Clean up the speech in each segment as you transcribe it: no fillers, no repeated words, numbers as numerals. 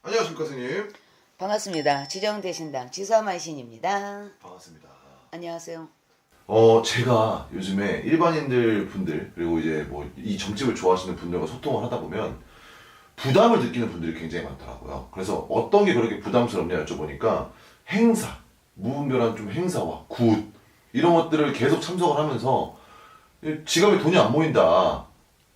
안녕하십니까, 선생님. 반갑습니다. 지정대신당 지사만신입니다. 반갑습니다. 안녕하세요. 제가 요즘에 일반인들 분들, 그리고 이제 뭐 이 점집을 좋아하시는 분들과 소통을 하다 보면 부담을 느끼는 분들이 굉장히 많더라고요. 그래서 어떤 게 그렇게 부담스럽냐 여쭤보니까 행사, 무분별한 좀 행사와 굿, 이런 것들을 계속 참석을 하면서 지갑에 돈이 안 모인다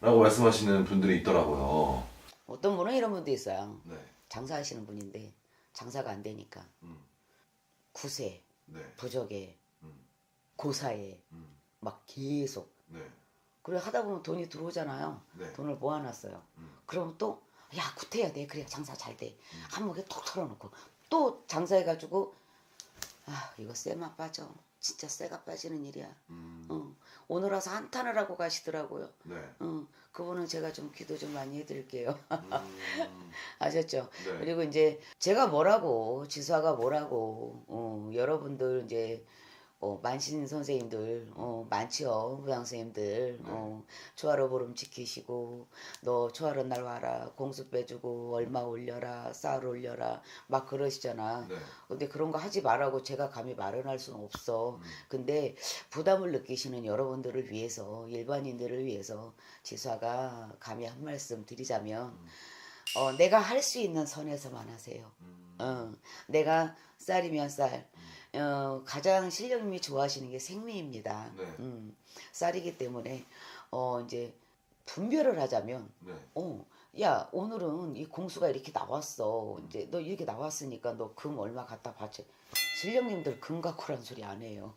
라고 말씀하시는 분들이 있더라고요. 어떤 분은 이런 분도 있어요. 네. 장사하시는 분인데 장사가 안 되니까 음. 구세, 네. 부적에, 음. 고사에 음. 막 계속 네. 그래 하다 보면 돈이 들어오잖아요. 네. 돈을 모아놨어요. 그러면 또 야 굿해야 돼. 그래야 장사 잘 돼. 한 목에 톡 털어놓고 또 장사해가지고 아 이거 쎄만 빠져. 진짜 쎄가 빠지는 일이야. 오늘 와서 한탄을 하고 가시더라고요. 네. 그분은 제가 좀 기도 좀 많이 해드릴게요. 음. 아셨죠? 네. 그리고 이제 제가 뭐라고 지수아가 뭐라고 여러분들 이제 만신 선생님들 많지요 부장 선생님들 초하루 보름 지키시고 너 초하루 날 와라 공수 빼주고 얼마 올려라 쌀 올려라 막 그러시잖아. 네. 근데 그런 거 하지 말라고 제가 감히 말은 할 수는 없어. 근데 부담을 느끼시는 여러분들을 위해서 일반인들을 위해서 지수아가 감히 한 말씀 드리자면 내가 할 수 있는 선에서만 하세요. 내가 쌀이면 쌀. 가장 신령님이 좋아하시는 게 생미입니다. 네. 쌀이기 때문에 이제 분별을 하자면 네. 야 오늘은 이 공수가 이렇게 나왔어. 이제 너 이렇게 나왔으니까 너 금 얼마 갖다 바쳐. 신령님들 금 갖고란 소리 안 해요.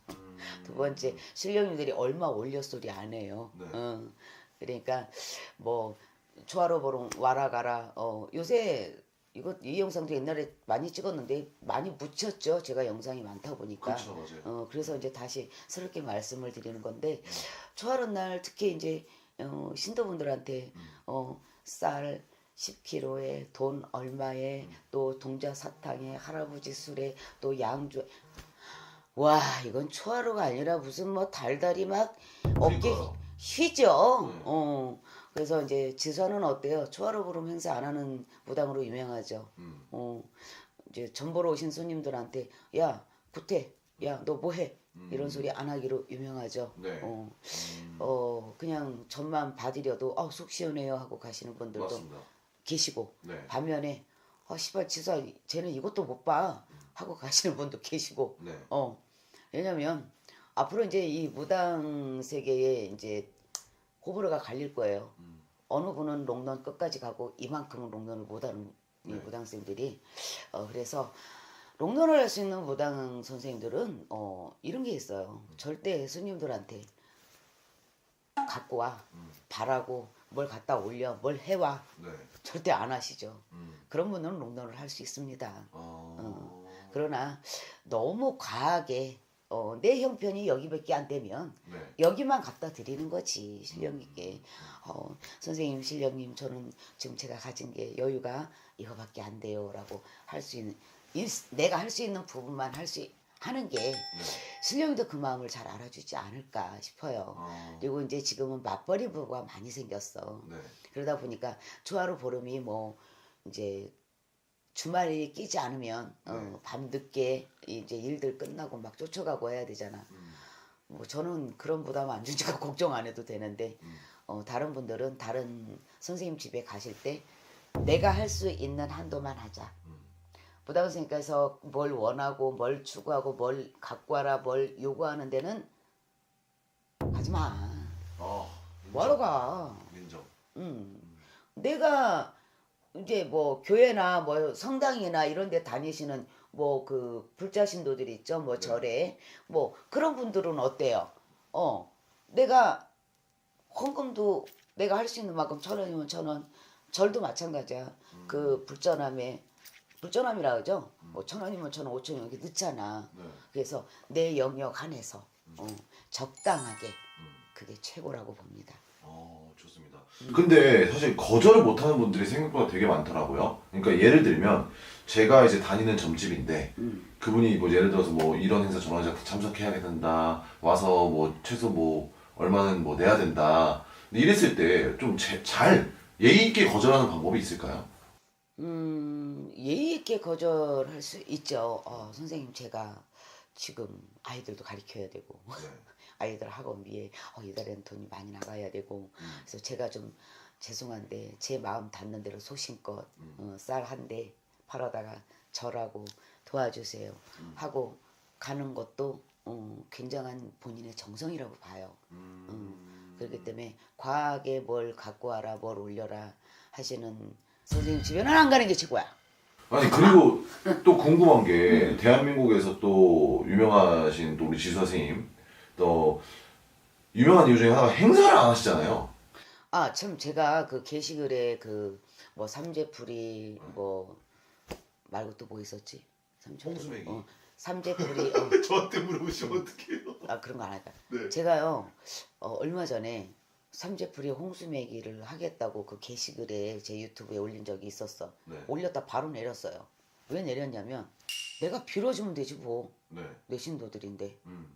두 번째 신령님들이 얼마 올려 소리 안 해요. 네. 그러니까 뭐 초하루 보름 와라 가라. 요새 이 영상도 옛날에 많이 찍었는데 많이 묻혔죠. 제가 영상이 많다 보니까. 그렇죠, 맞아요. 그래서 이제 다시 새롭게 말씀을 드리는 건데 초하루 날 특히 이제 신도분들한테 쌀 10kg에 돈 얼마에 또 동자 사탕에 할아버지 술에 또 양주 와 이건 초하루가 아니라 무슨 뭐 달달이 막 어깨 그러니까요. 휘죠. 네. 그래서 이제 지수는 어때요? 초하루 보름 행사 안 하는 무당으로 유명하죠. 이제 전 보러 오신 손님들한테 야 구태 야 너 뭐해 이런 소리 안 하기로 유명하죠. 네. 그냥 전만 봐드려도 속 시원해요 하고 가시는 분들도 맞습니다. 계시고 네. 반면에 시발 지수야 쟤는 이것도 못 봐 하고 가시는 분도 계시고 네. 왜냐면 앞으로 이제 이 무당 세계에 이제 호불호가 갈릴 거예요. 어느 분은 롱런 끝까지 가고 이만큼은 롱런을 못하는 이 네. 무당 선생님들이 그래서 롱런을 할 수 있는 무당 선생님들은 이런 게 있어요. 절대 스님들한테 갖고 와 바라고 뭘 갖다 올려 뭘 해와 네. 절대 안 하시죠. 그런 분들은 롱런을 할 수 있습니다. 그러나 너무 과하게 내 형편이 여기밖에 안 되면 네. 여기만 갖다 드리는 거지 신령님께. 선생님 신령님 저는 지금 제가 가진 게 여유가 이거밖에 안 돼요 라고 할 수 있는 내가 할 수 있는 부분만 하는 게 신령님도 그 마음을 잘 알아주지 않을까 싶어요. 그리고 이제 지금은 맞벌이 부부가 많이 생겼어. 네. 그러다 보니까 초하루 보름이 뭐 이제 주말이 끼지 않으면 밤늦게 이제 일들 끝나고 막 쫓아가고 해야 되잖아. 뭐 저는 그런 부담 안 주니까 걱정 안 해도 되는데 다른 분들은 다른 선생님 집에 가실 때 내가 할 수 있는 한도만 하자. 부담 선생님께서 뭘 원하고 뭘 추구하고 뭘 갖고 와라 뭘 요구하는 데는 가지 마. 뭐하러 가. 민정. 내가 이제 뭐 교회나 뭐 성당이나 이런 데 다니시는 뭐 그 불자신도들 있죠. 뭐 절에 뭐 그런 분들은 어때요? 내가 헌금도 내가 할 수 있는 만큼 1,000원이면 1,000원. 절도 마찬가지야. 그 불전함이라 그러죠. 뭐 1,000원이면 1,000원, 5,000원 이렇게 넣잖아. 네. 그래서 내 영역 안에서 적당하게 그게 최고라고 봅니다. 좋습니다. 근데 사실 거절을 못하는 분들이 생각보다 되게 많더라고요. 그러니까 예를 들면 제가 이제 다니는 점집인데 그분이 뭐 예를 들어서 뭐 이런 행사 저런 행사 참석해야 된다 와서 뭐 최소 뭐 얼마는 뭐 내야 된다 이랬을 때 좀 잘 예의 있게 거절하는 방법이 있을까요? 예의 있게 거절할 수 있죠. 선생님 제가 지금 아이들도 가르쳐야 되고 네. 아이들 학원비에 이달에는 돈이 많이 나가야 되고 그래서 제가 좀 죄송한데 제 마음 닿는 대로 소신껏 쌀 한 대 팔아다가 절하고 도와주세요 하고 가는 것도 굉장한 본인의 정성이라고 봐요. 그렇기 때문에 과하게 뭘 갖고 와라 뭘 올려라 하시는 선생님 집에는 안 가는 게 최고야. 아니 그리고 또 궁금한 게 대한민국에서 또 유명하신 또 우리 지수 선생님 또 유명한 이유 중에 하나가 행사를 안 하시잖아요. 참 제가 그 게시글에 그 뭐 삼재풀이 뭐 말고 또 뭐 있었지? 홍수매기. 삼재풀이 저한테 물어보시면 어떡해요? 그런 거 안 할까? 네. 제가요 얼마 전에 삼재풀이 홍수매기를 하겠다고 그 게시글에 제 유튜브에 올린 적이 있었어. 네. 올렸다 바로 내렸어요. 왜 내렸냐면 내가 빌어주면 되지 뭐. 네. 내 신도들인데. 음.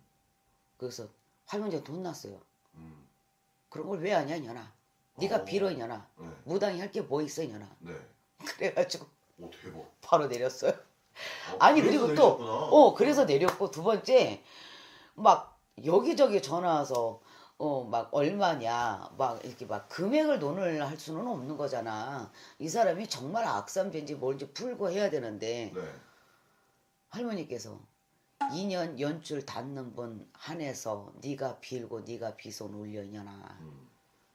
그래서 할머니가 돈 났어요. 음. 그런 걸 왜 하냐 이년아. 네가 빌어 이년아. 네. 무당이 할 게 뭐 있어 이년아. 네. 그래가지고 오 대박. 바로 내렸어요. 아니 그리고 또 그래서 내렸고 두 번째 막 여기저기 전화 와서 막 얼마냐 막 이렇게 막 금액을 논을 할 수는 없는 거잖아. 이 사람이 정말 악삼배인지 뭘지 풀고 해야 되는데 네. 할머니께서 2년 연줄 닿는 분 한해서 네가 빌고 네가 비손 올려 이년아.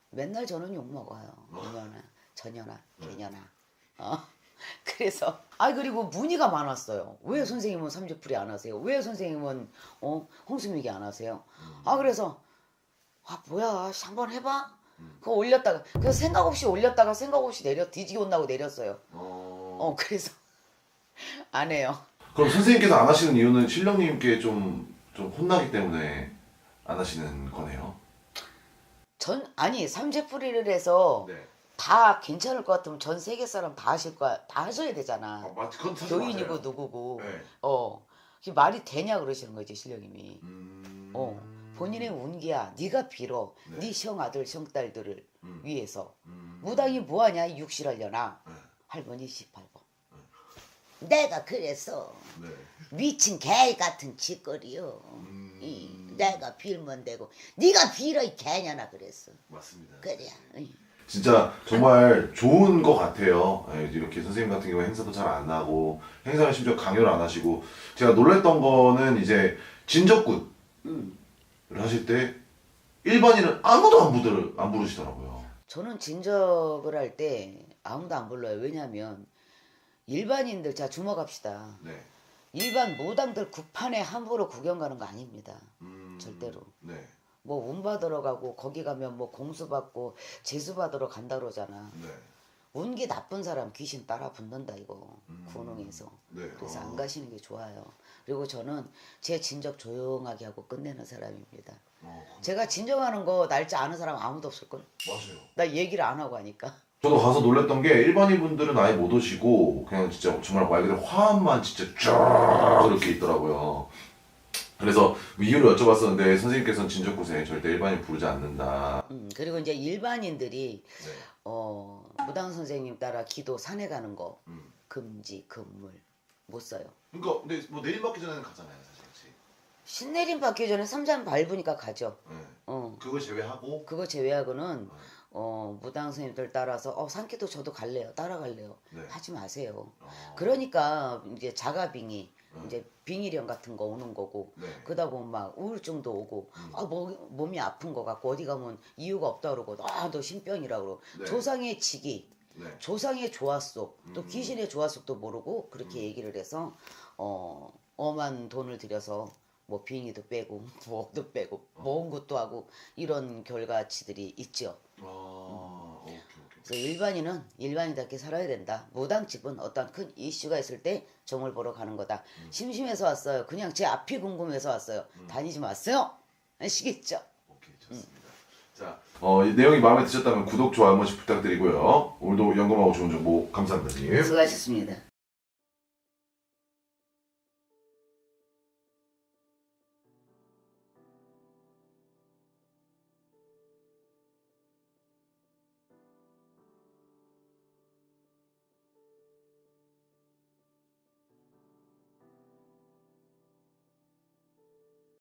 맨날 저는 욕 먹어요. 이년아 저년아 개년아. 그래서 그리고 문의가 많았어요. 왜 선생님은 삼재풀이 안 하세요? 왜 선생님은 홍수미기 안 하세요? 그래서 뭐야 한번 해봐. 그거 올렸다가 그 생각 없이 올렸다가 생각 없이 뒤지고 온다고 내렸어요. 그래서 안 해요. 그럼 선생님께서 안 하시는 이유는 신령님께 좀 혼나기 때문에 안 하시는 거네요. 아니 삼재풀이를 해서 네. 다 괜찮을 것 같으면 전 세계 사람 다 하실 거야. 다 하셔야 되잖아. 맞. 그건 사실 교인이고 맞아요. 누구고. 네. 그게 말이 되냐 그러시는 거지 신령님이. 본인의 운기야. 네가 빌어. 네 시형아들 시형딸들을 위해서. 무당이 뭐하냐 육실하려나. 네. 할머니 18번. 내가 그래서 네. 미친 개 같은 짓거리요. 내가 빌면 되고 네가 빌어 이 개냐나 그랬어. 맞습니다. 그래. 진짜 정말 좋은 것 같아요. 이렇게 선생님 같은 경우에 행사도 잘 안 나고 행사를 심지어 강요를 안 하시고 제가 놀랬던 거는 이제 진적군을 하실 때 일반인은 아무도 안 부르시더라고요. 저는 진적을 할 때 아무도 안 불러요. 왜냐면 일반인들 자 주목합시다. 네. 일반 무당들 구판에 함부로 구경 가는 거 아닙니다. 절대로. 네. 뭐 운 받으러 가고 거기 가면 뭐 공수 받고 재수 받으러 간다 그러잖아. 네. 운기 나쁜 사람 귀신 따라 붙는다 이거 구능에서. 네. 그래서 안 가시는 게 좋아요. 그리고 저는 제 진적 조용하게 하고 끝내는 사람입니다. 제가 진정하는 거 날짜 아는 사람 아무도 없을걸? 맞아요. 나 얘기를 안 하고 하니까. 저도 가서 놀랬던 게 일반인 분들은 아예 못 오시고 그냥 진짜 정말 말 그대로 화음만 진짜 쫙 이렇게 있더라고요. 그래서 이유를 여쭤봤었는데 선생님께서는 진적구세 절대 일반인 부르지 않는다. 그리고 이제 일반인들이 네. 무당 선생님 따라 기도 산에 가는 거 금지 금물 못 써요. 그러니까 근데 뭐 내일 받기 전에는 가잖아요, 사실. 그치? 신내림 받기 전에 삼잔 밟으니까 가죠. 네. 그걸 제외하고. 그거 제외하고는 무당 선생님들 따라서 산기도 저도 갈래요. 따라갈래요. 네. 하지 마세요. 그러니까 이제 자가빙의 이제 빙의령 같은 거 오는 거고 네. 그러다 보면 막 우울증도 오고 몸이 아픈 거 같고 어디 가면 이유가 없다 그러고 너 신병이라 그러고 네. 조상의 직이 네. 조상의 조화속 또 귀신의 조화속도 모르고 그렇게 얘기를 해서 엄한 돈을 들여서 뭐 빙의도 빼고 뭐도 빼고 모은 것도 하고 이런 결과치들이 있죠. 오케이. 그래서 일반인은 일반인답게 살아야 된다. 무당집은 어떤 큰 이슈가 있을 때 정을 보러 가는 거다. 심심해서 왔어요. 그냥 제 앞이 궁금해서 왔어요. 다니지 마세요. 아시겠죠? 오케이, 좋습니다. 자, 이 내용이 마음에 드셨다면 구독, 좋아요 한 번씩 부탁드리고요. 오늘도 연금하고 좋은 정보 감사합니다, 선생님. 수고하셨습니다.